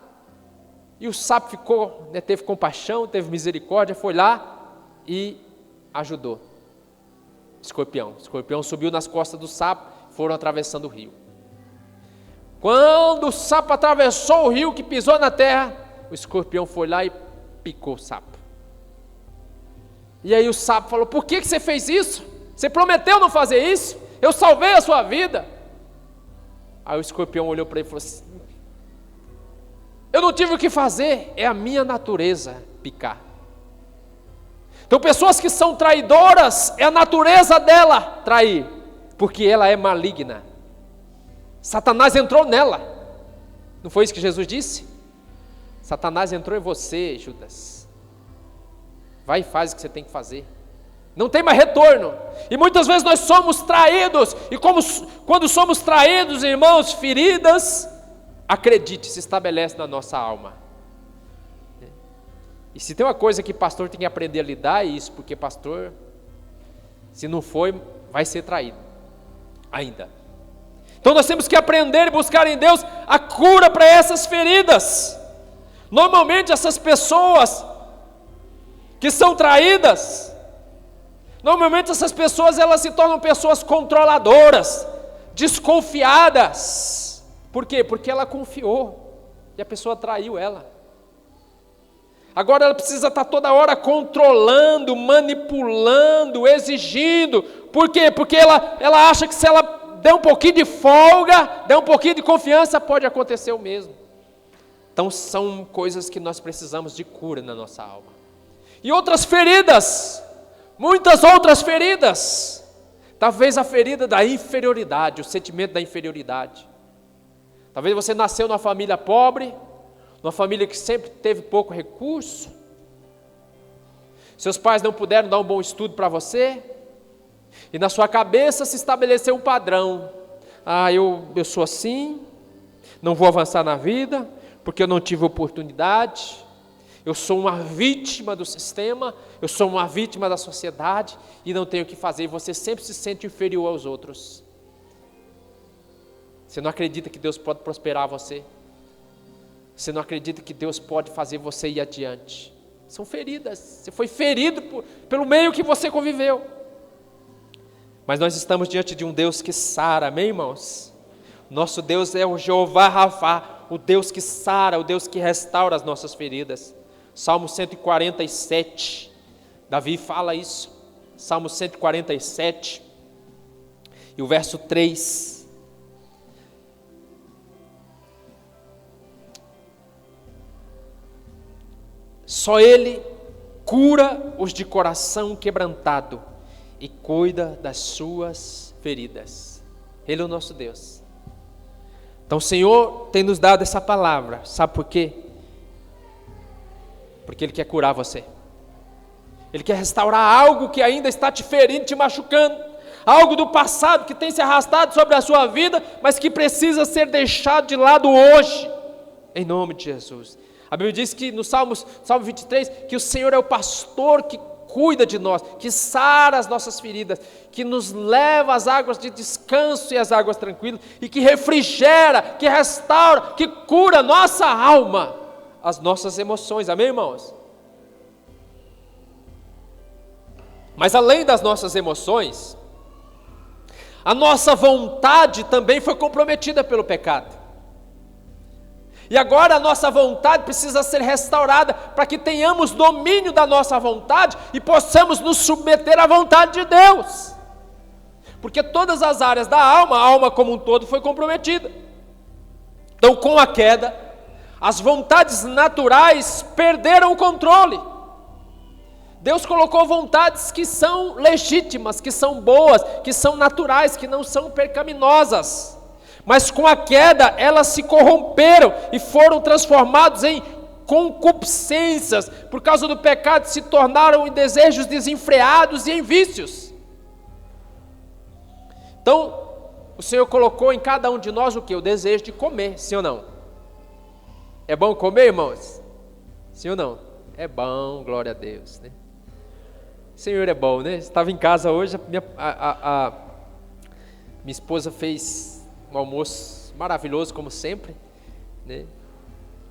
E o sapo ficou, né, teve compaixão, teve misericórdia, foi lá e ajudou o escorpião. O escorpião subiu nas costas do sapo, foram atravessando o rio. Quando o sapo atravessou o rio, que pisou na terra, o escorpião foi lá e picou o sapo. E aí o sapo falou: "Por que você fez isso? Você prometeu não fazer isso? Eu salvei a sua vida." Aí o escorpião olhou para ele e falou assim: eu não tive o que fazer, é a minha natureza picar. Então pessoas que são traidoras, é a natureza dela trair, porque ela é maligna. Satanás entrou nela. Não foi isso que Jesus disse? Satanás entrou em você, Judas. Vai e faz o que você tem que fazer. Não tem mais retorno. E muitas vezes nós somos traídos. E quando somos traídos, irmãos, feridas, acredite, se estabelece na nossa alma. E se tem uma coisa que pastor tem que aprender a lidar, é isso. Porque pastor, se não foi, vai ser traído ainda. Então nós temos que aprender e buscar em Deus a cura para essas feridas. Normalmente essas pessoas que são traídas, normalmente essas pessoas elas se tornam pessoas controladoras, desconfiadas. Por quê? Porque ela confiou e a pessoa traiu ela. Agora ela precisa estar toda hora controlando, manipulando, exigindo. Por quê? Porque ela acha que se ela der um pouquinho de folga, der um pouquinho de confiança, pode acontecer o mesmo. Então são coisas que nós precisamos de cura na nossa alma. E outras feridas, muitas outras feridas. Talvez a ferida da inferioridade, o sentimento da inferioridade. Talvez você nasceu numa família pobre, numa família que sempre teve pouco recurso. Seus pais não puderam dar um bom estudo para você. E na sua cabeça se estabeleceu um padrão. Eu sou assim, não vou avançar na vida, porque eu não tive oportunidade. Eu sou uma vítima do sistema, eu sou uma vítima da sociedade e não tenho o que fazer. E você sempre se sente inferior aos outros. Você não acredita que Deus pode prosperar você. Você não acredita que Deus pode fazer você ir adiante. São feridas. Você foi ferido pelo meio que você conviveu. Mas nós estamos diante de um Deus que sara, amém, irmãos? Nosso Deus é o Jeová Rafá, o Deus que sara, o Deus que restaura as nossas feridas. Salmo 147, Davi fala isso. Salmo 147, e o verso 3. Só Ele cura os de coração quebrantado e cuida das suas feridas. Ele é o nosso Deus. Então o Senhor tem nos dado essa palavra, sabe por quê? Porque Ele quer curar você. Ele quer restaurar algo que ainda está te ferindo, te machucando, algo do passado que tem se arrastado sobre a sua vida, mas que precisa ser deixado de lado hoje, em nome de Jesus. A Bíblia diz que no Salmo 23, que o Senhor é o pastor que cuida de nós, que sara as nossas feridas, que nos leva às águas de descanso e às águas tranquilas, e que refrigera, que restaura, que cura a nossa alma, as nossas emoções, amém, irmãos? Mas além das nossas emoções, a nossa vontade também foi comprometida pelo pecado. E agora a nossa vontade precisa ser restaurada para que tenhamos domínio da nossa vontade e possamos nos submeter à vontade de Deus. Porque todas as áreas da alma, a alma como um todo foi comprometida. Então com a queda, as vontades naturais perderam o controle. Deus colocou vontades que são legítimas, que são boas, que são naturais, que não são pecaminosas. Mas com a queda, elas se corromperam e foram transformadas em concupiscências. Por causa do pecado, se tornaram em desejos desenfreados e em vícios. Então, o Senhor colocou em cada um de nós o quê? O desejo de comer, sim ou não? É bom comer, irmãos? Sim ou não? É bom, glória a Deus, né? O Senhor é bom, né? Estava em casa hoje, minha esposa fez um almoço maravilhoso, como sempre, né?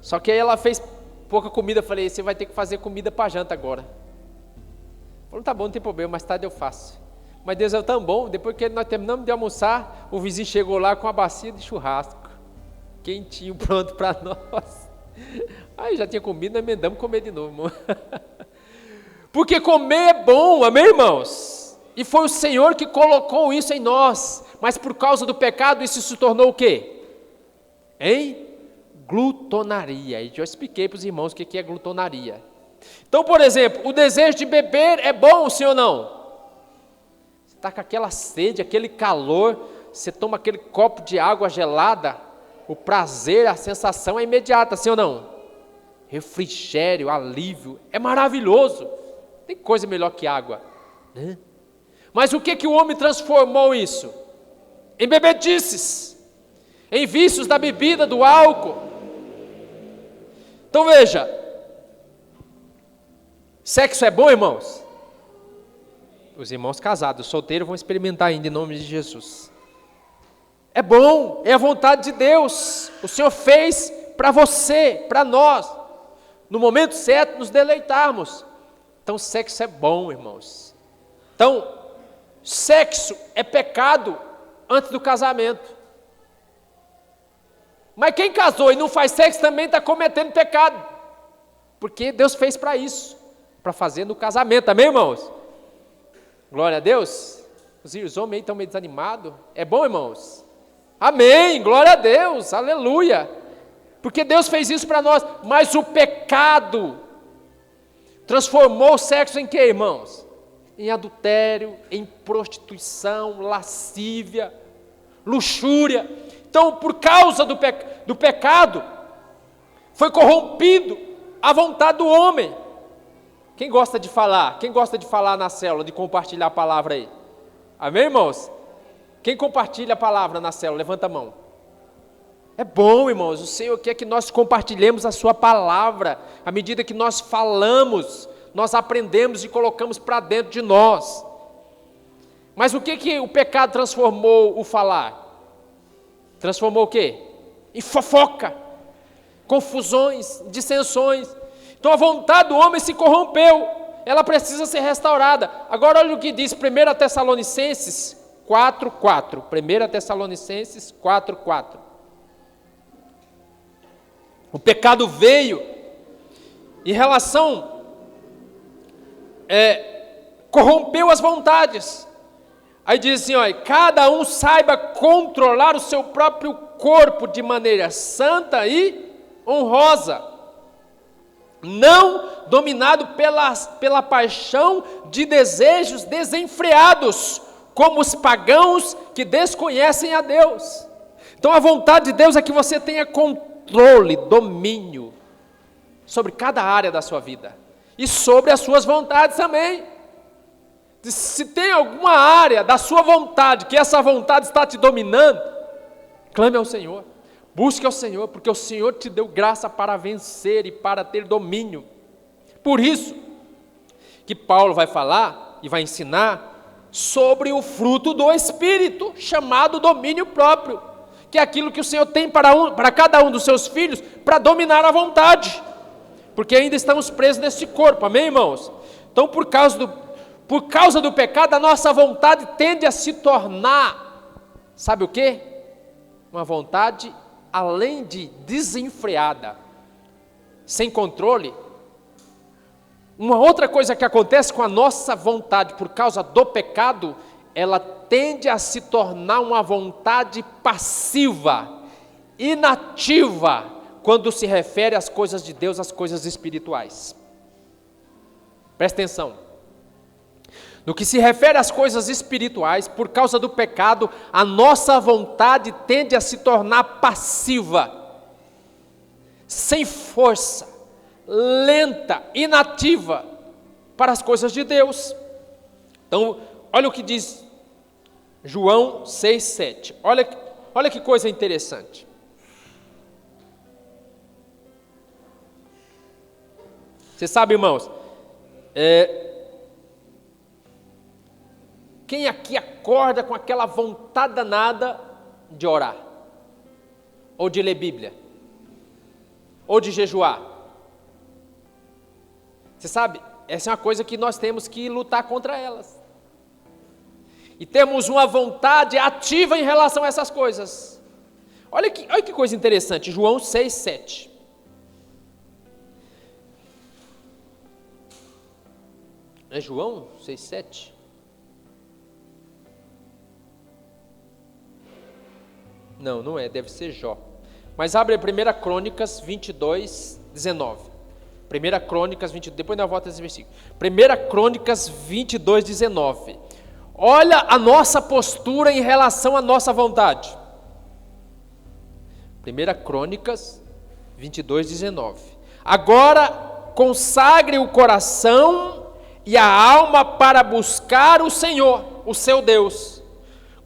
Só que aí ela fez pouca comida. Eu falei, você vai ter que fazer comida para janta agora. Falou, tá bom, não tem problema, mais tarde eu faço. Mas Deus é tão bom, depois que nós terminamos de almoçar, o vizinho chegou lá com uma bacia de churrasco, quentinho, pronto para nós. Aí já tinha comido, nós emendamos comer de novo, irmão. Porque comer é bom, amém, irmãos? E foi o Senhor que colocou isso em nós. Mas por causa do pecado isso se tornou o quê? em glutonaria. E já expliquei para os irmãos o que é glutonaria. Então, por exemplo, o desejo de beber é bom, sim ou não? Você está com aquela sede, aquele calor, você toma aquele copo de água gelada, o prazer, a sensação é imediata, sim ou não? Refrigério, alívio, é maravilhoso. Tem coisa melhor que água, né? Mas o que o homem transformou isso? Em bebedices, em vícios da bebida, do álcool. Então veja, sexo é bom, irmãos? Os irmãos casados, solteiros vão experimentar ainda em nome de Jesus. É bom, é a vontade de Deus. O Senhor fez para você, para nós, no momento certo nos deleitarmos. Então sexo é bom, irmãos. Então, sexo é pecado antes do casamento. Mas quem casou e não faz sexo também está cometendo pecado. Porque Deus fez para isso, para fazer no casamento, amém, irmãos? Glória a Deus. Os homens aí estão meio desanimados. É bom, irmãos? Amém, glória a Deus, aleluia. Porque Deus fez isso para nós. Mas o pecado transformou o sexo em quê, irmãos? Em adultério, em prostituição, lascívia, luxúria. Então, por causa do pecado, foi corrompido a vontade do homem. Quem gosta de falar? Quem gosta de falar na célula, de compartilhar a palavra aí? Amém, irmãos? Quem compartilha a palavra na célula? Levanta a mão. É bom, irmãos, o Senhor quer que nós compartilhemos a sua palavra. À medida que nós falamos, nós aprendemos e colocamos para dentro de nós. Mas o que o pecado transformou o falar? Transformou o quê? Em fofoca, confusões, dissensões. Então a vontade do homem se corrompeu, ela precisa ser restaurada. Agora olha o que diz 1 Tessalonicenses 4:4. 1 Tessalonicenses 4:4. O pecado veio em relação, corrompeu as vontades. Aí diz assim, ó, cada um saiba controlar o seu próprio corpo de maneira santa e honrosa, não dominado pela paixão de desejos desenfreados, como os pagãos que desconhecem a Deus. Então a vontade de Deus é que você tenha controle, domínio sobre cada área da sua vida e sobre as suas vontades também. Se tem alguma área da sua vontade que essa vontade está te dominando, clame ao Senhor, busque ao Senhor, porque o Senhor te deu graça para vencer e para ter domínio. Por isso que Paulo vai falar e vai ensinar sobre o fruto do Espírito, chamado domínio próprio, que é aquilo que o Senhor tem para cada um dos seus filhos, para dominar a vontade, porque ainda estamos presos nesse corpo, amém, irmãos? Então, por causa do pecado, a nossa vontade tende a se tornar, sabe o quê? Uma vontade, além de desenfreada, sem controle. Uma outra coisa que acontece com a nossa vontade por causa do pecado, ela tende a se tornar uma vontade passiva, inativa, quando se refere às coisas de Deus, às coisas espirituais. Presta atenção. No que se refere às coisas espirituais, por causa do pecado, a nossa vontade tende a se tornar passiva, sem força, lenta, inativa para as coisas de Deus. Então, olha o que diz João 6,7. Olha que coisa interessante. Você sabe, irmãos, quem aqui acorda com aquela vontade danada de orar? Ou de ler Bíblia? Ou de jejuar? Você sabe, essa é uma coisa que nós temos que lutar contra elas. E temos uma vontade ativa em relação a essas coisas. Olha que coisa interessante, João 6,7. É João 6,7? Não é, deve ser Jó. Mas abre 1 Crônicas 22, 19. 1 Crônicas 22, depois nós voltamos esse versículo. 1 Crônicas 22, 19. Olha a nossa postura em relação à nossa vontade. 1 Crônicas 22, 19. Agora consagre o coração e a alma para buscar o Senhor, o seu Deus.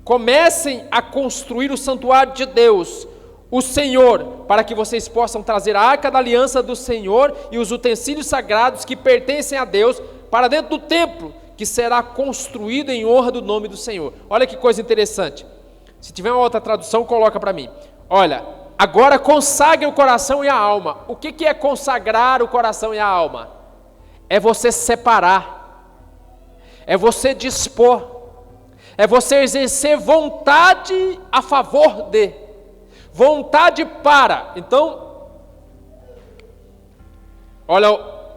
Comecem a construir o santuário de Deus, o Senhor, para que vocês possam trazer a arca da aliança do Senhor e os utensílios sagrados que pertencem a Deus para dentro do templo, que será construído em honra do nome do Senhor. Olha que coisa interessante. Se tiver uma outra tradução, coloca para mim. Olha, agora consagre o coração e a alma. O que é consagrar o coração e a alma? É você separar, é você dispor, é você exercer vontade a favor de, vontade para. Então, olha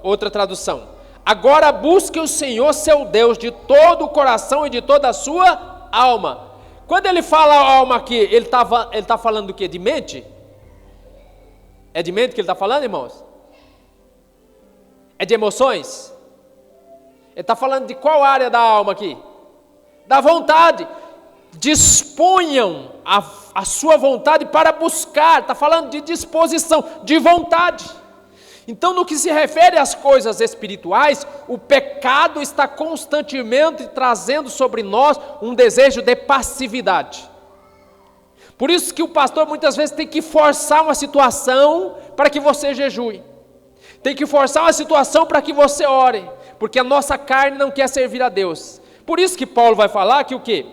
outra tradução. Agora busque o Senhor seu Deus de todo o coração e de toda a sua alma. Quando ele fala alma aqui, ele tá falando do quê? De mente? É de mente que ele está falando, irmãos? É de emoções? Ele está falando de qual área da alma aqui? Da vontade. Disponham a sua vontade para buscar. Está falando de disposição, de vontade. Então, no que se refere às coisas espirituais, o pecado está constantemente trazendo sobre nós um desejo de passividade. Por isso que o pastor muitas vezes tem que forçar uma situação para que você jejue. Tem que forçar uma situação para que você ore, porque a nossa carne não quer servir a Deus. Por isso que Paulo vai falar que o quê?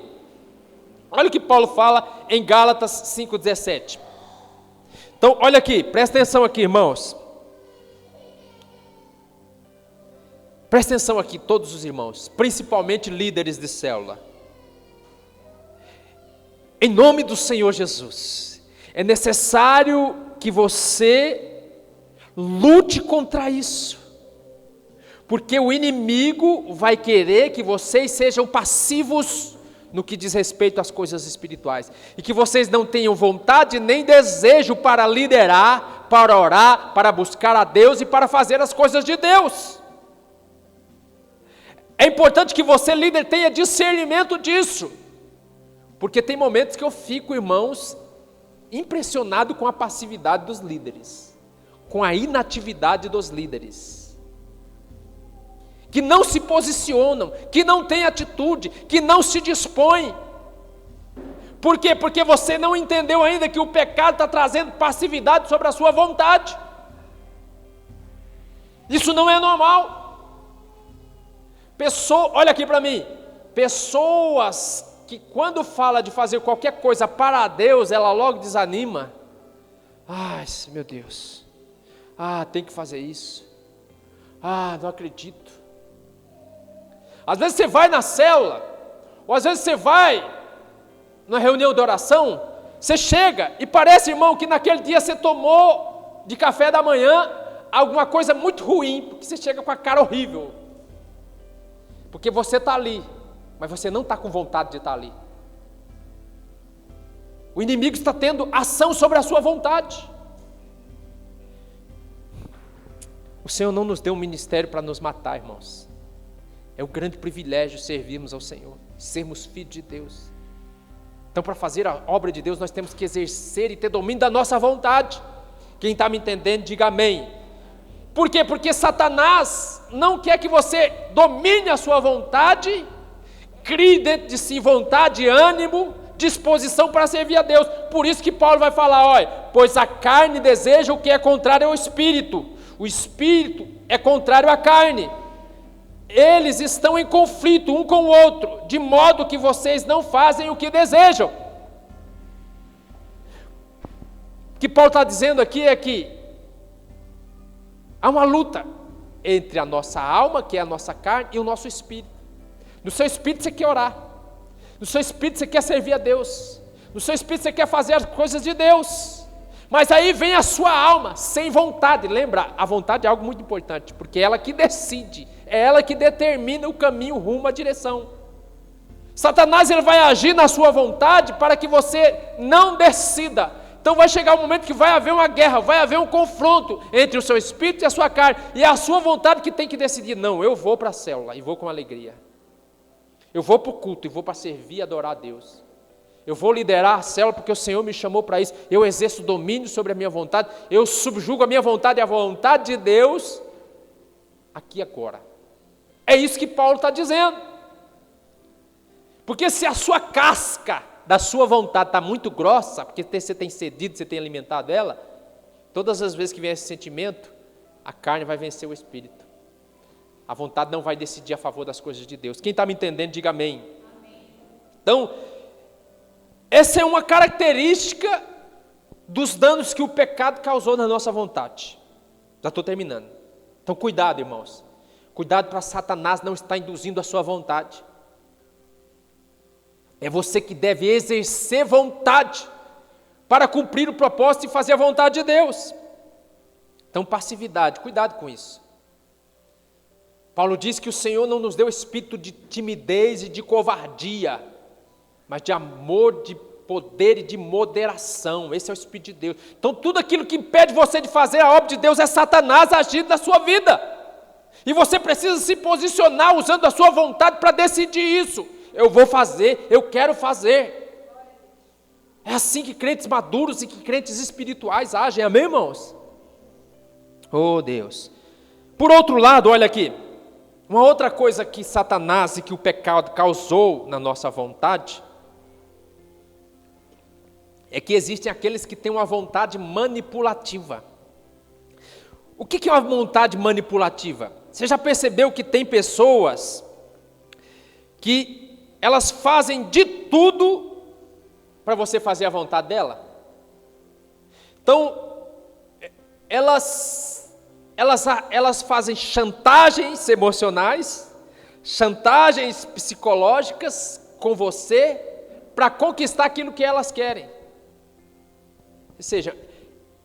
Olha o que Paulo fala em Gálatas 5,17. Então, olha aqui, presta atenção aqui, irmãos. Presta atenção aqui, todos os irmãos, principalmente líderes de célula. Em nome do Senhor Jesus, é necessário que você lute contra isso, porque o inimigo vai querer que vocês sejam passivos no que diz respeito às coisas espirituais, e que vocês não tenham vontade nem desejo para liderar, para orar, para buscar a Deus e para fazer as coisas de Deus. É importante que você, líder, tenha discernimento disso, porque tem momentos que eu fico, irmãos, impressionado com a passividade dos líderes, com a inatividade dos líderes, que não se posicionam, que não têm atitude, que não se dispõem. Por quê? Porque você não entendeu ainda que o pecado está trazendo passividade sobre a sua vontade. Isso não é normal. Olha aqui para mim, pessoas que quando fala de fazer qualquer coisa para Deus, ela logo desanima. Ai, meu Deus, tem que fazer isso, não acredito. Às vezes você vai na célula, ou às vezes você vai na reunião de oração, você chega e parece, irmão, que naquele dia você tomou de café da manhã alguma coisa muito ruim, porque você chega com a cara horrível. Porque você está ali, mas você não está com vontade de estar ali. O inimigo está tendo ação sobre a sua vontade. O Senhor não nos deu um ministério para nos matar, irmãos. É um grande privilégio servirmos ao Senhor, sermos filhos de Deus. Então, para fazer a obra de Deus, nós temos que exercer e ter domínio da nossa vontade. Quem está me entendendo, diga amém. Por quê? Porque Satanás não quer que você domine a sua vontade, crie dentro de si vontade, ânimo, disposição para servir a Deus. Por isso que Paulo vai falar, olha, pois a carne deseja o que é contrário ao Espírito, o Espírito é contrário à carne. Eles estão em conflito um com o outro, de modo que vocês não fazem o que desejam. O que Paulo está dizendo aqui é que há uma luta entre a nossa alma, que é a nossa carne, e o nosso espírito. No seu espírito você quer orar, no seu espírito você quer servir a Deus, no seu espírito você quer fazer as coisas de Deus, mas aí vem a sua alma, sem vontade. Lembra, a vontade é algo muito importante, porque é ela que decide, é ela que determina o caminho, o rumo, a direção. Satanás ele vai agir na sua vontade para que você não decida. Então vai chegar um momento que vai haver uma guerra, vai haver um confronto entre o seu espírito e a sua carne, e é a sua vontade que tem que decidir. Não, eu vou para a célula e vou com alegria. Eu vou para o culto e vou para servir e adorar a Deus. Eu vou liderar a célula porque o Senhor me chamou para isso. Eu exerço domínio sobre a minha vontade, eu subjugo a minha vontade e a vontade de Deus aqui e agora. É isso que Paulo está dizendo. Porque se a sua casca da sua vontade está muito grossa, porque você tem cedido, você tem alimentado ela, todas as vezes que vem esse sentimento, a carne vai vencer o espírito. A vontade não vai decidir a favor das coisas de Deus. Quem está me entendendo, diga amém. Então, essa é uma característica dos danos que o pecado causou na nossa vontade. Já estou terminando. Então, cuidado, irmãos. Cuidado para Satanás não estar induzindo a sua vontade. É você que deve exercer vontade para cumprir o propósito e fazer a vontade de Deus. Então, passividade, cuidado com isso. Paulo diz que o Senhor não nos deu espírito de timidez e de covardia, mas de amor, de poder e de moderação. Esse é o Espírito de Deus. Então tudo aquilo que impede você de fazer a obra de Deus é Satanás agindo na sua vida. E você precisa se posicionar usando a sua vontade para decidir isso. Eu vou fazer, eu quero fazer. É assim que crentes maduros e que crentes espirituais agem, amém, irmãos? Oh Deus. Por outro lado, olha aqui, uma outra coisa que Satanás e que o pecado causou na nossa vontade, é que existem aqueles que têm uma vontade manipulativa. O que é uma vontade manipulativa? Você já percebeu que tem pessoas que elas fazem de tudo para você fazer a vontade dela? Então, elas fazem chantagens emocionais, chantagens psicológicas com você para conquistar aquilo que elas querem. Ou seja,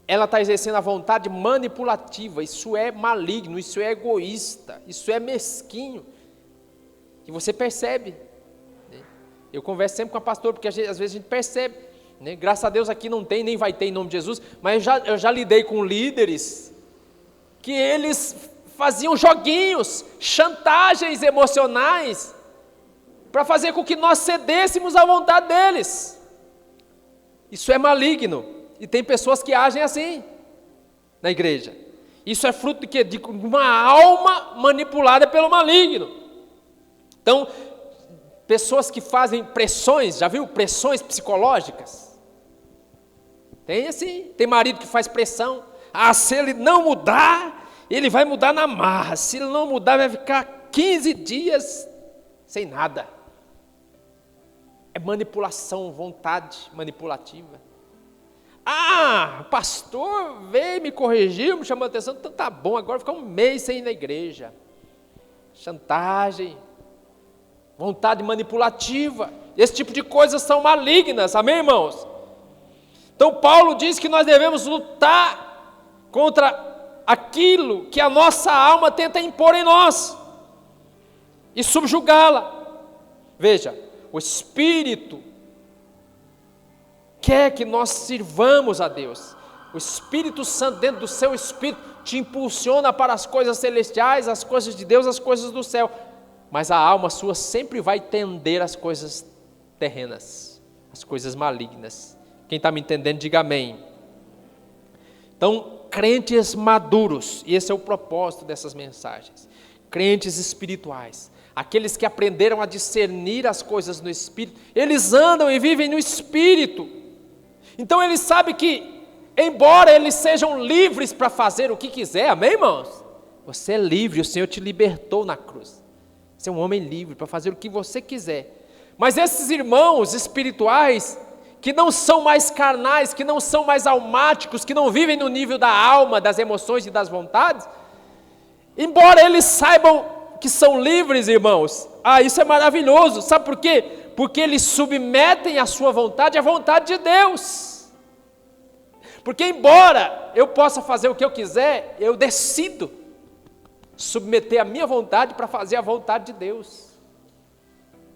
ela está exercendo a vontade manipulativa. Isso é maligno, isso é egoísta, isso é mesquinho. E você percebe. Eu converso sempre com a pastora, porque às vezes a gente percebe. Né? Graças a Deus aqui não tem, nem vai ter em nome de Jesus. Mas eu já lidei com líderes que eles faziam joguinhos, chantagens emocionais, para fazer com que nós cedêssemos à vontade deles. Isso é maligno. E tem pessoas que agem assim na igreja. Isso é fruto de quê? De uma alma manipulada pelo maligno. Então, pessoas que fazem pressões, já viu? Pressões psicológicas. Tem assim, tem marido que faz pressão. Ah, se ele não mudar, ele vai mudar na marra. Se ele não mudar, vai ficar 15 dias sem nada. É manipulação, vontade manipulativa. Ah, o pastor veio, me corrigiu, me chamou a atenção, então tá bom, agora ficar um mês sem ir na igreja. Chantagem, vontade manipulativa, esse tipo de coisas são malignas, amém, irmãos? Então Paulo diz que nós devemos lutar contra aquilo que a nossa alma tenta impor em nós e subjugá-la. Veja, o Espírito quer que nós sirvamos a Deus. O Espírito Santo dentro do seu Espírito te impulsiona para as coisas celestiais, as coisas de Deus, as coisas do céu. Mas a alma sua sempre vai tender às coisas terrenas, às coisas malignas. Quem está me entendendo, diga amém. Então, crentes maduros, e esse é o propósito dessas mensagens, crentes espirituais, aqueles que aprenderam a discernir as coisas no Espírito, eles andam e vivem no Espírito. Então eles sabem que, embora eles sejam livres para fazer o que quiser, amém, irmãos? Você é livre, o Senhor te libertou na cruz. Você é um homem livre para fazer o que você quiser. Mas esses irmãos espirituais, que não são mais carnais, que não são mais almáticos, que não vivem no nível da alma, das emoções e das vontades, embora eles saibam que são livres, irmãos, isso é maravilhoso, sabe por quê? Porque eles submetem a sua vontade à vontade de Deus. Porque embora eu possa fazer o que eu quiser, eu decido submeter a minha vontade para fazer a vontade de Deus.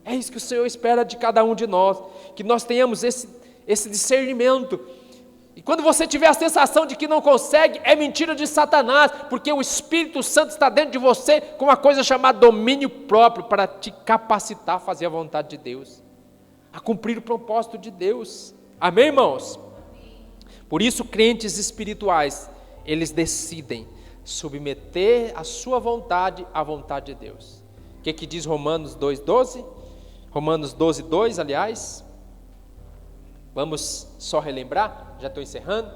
É isso que o Senhor espera de cada um de nós, que nós tenhamos esse discernimento. E quando você tiver a sensação de que não consegue, é mentira de Satanás, porque o Espírito Santo está dentro de você com uma coisa chamada domínio próprio, para te capacitar a fazer a vontade de Deus, a cumprir o propósito de Deus. Amém, irmãos? Por isso, crentes espirituais, eles decidem submeter a sua vontade à vontade de Deus. O que diz Romanos 2,12? Romanos 12,2, aliás. Vamos só relembrar, já estou encerrando.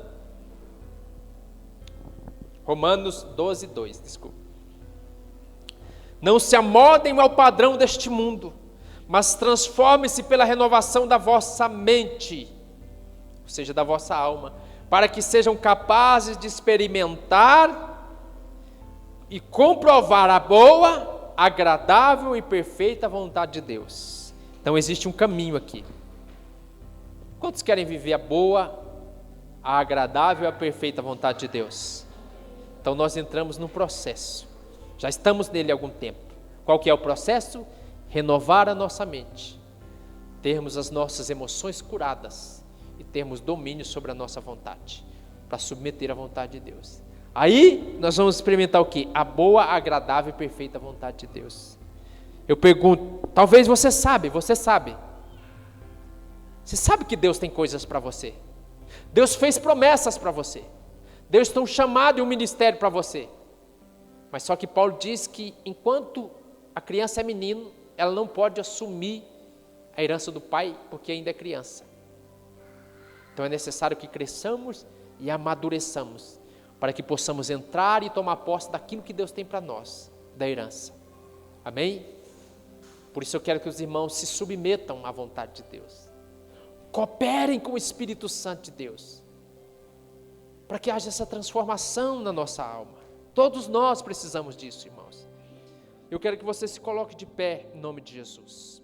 Romanos 12,2, desculpa. Não se amoldem ao padrão deste mundo, mas transformem-se pela renovação da vossa mente, ou seja, da vossa alma, para que sejam capazes de experimentar e comprovar a boa, agradável e perfeita vontade de Deus. Então existe um caminho aqui. Quantos querem viver a boa, a agradável e a perfeita vontade de Deus? Então nós entramos num processo, já estamos nele há algum tempo. Qual que é o processo? Renovar a nossa mente, termos as nossas emoções curadas e termos domínio sobre a nossa vontade, para submeter à vontade de Deus. Aí nós vamos experimentar o quê? A boa, agradável e perfeita vontade de Deus. Eu pergunto, talvez você sabe. Você sabe que Deus tem coisas para você. Deus fez promessas para você. Deus tem um chamado e um ministério para você. Mas só que Paulo diz que enquanto a criança é menino, ela não pode assumir a herança do pai, porque ainda é criança. Então é necessário que cresçamos e amadureçamos, para que possamos entrar e tomar posse daquilo que Deus tem para nós, da herança. Amém? Por isso eu quero que os irmãos se submetam à vontade de Deus. Cooperem com o Espírito Santo de Deus, para que haja essa transformação na nossa alma. Todos nós precisamos disso, irmãos. Eu quero que você se coloque de pé em nome de Jesus.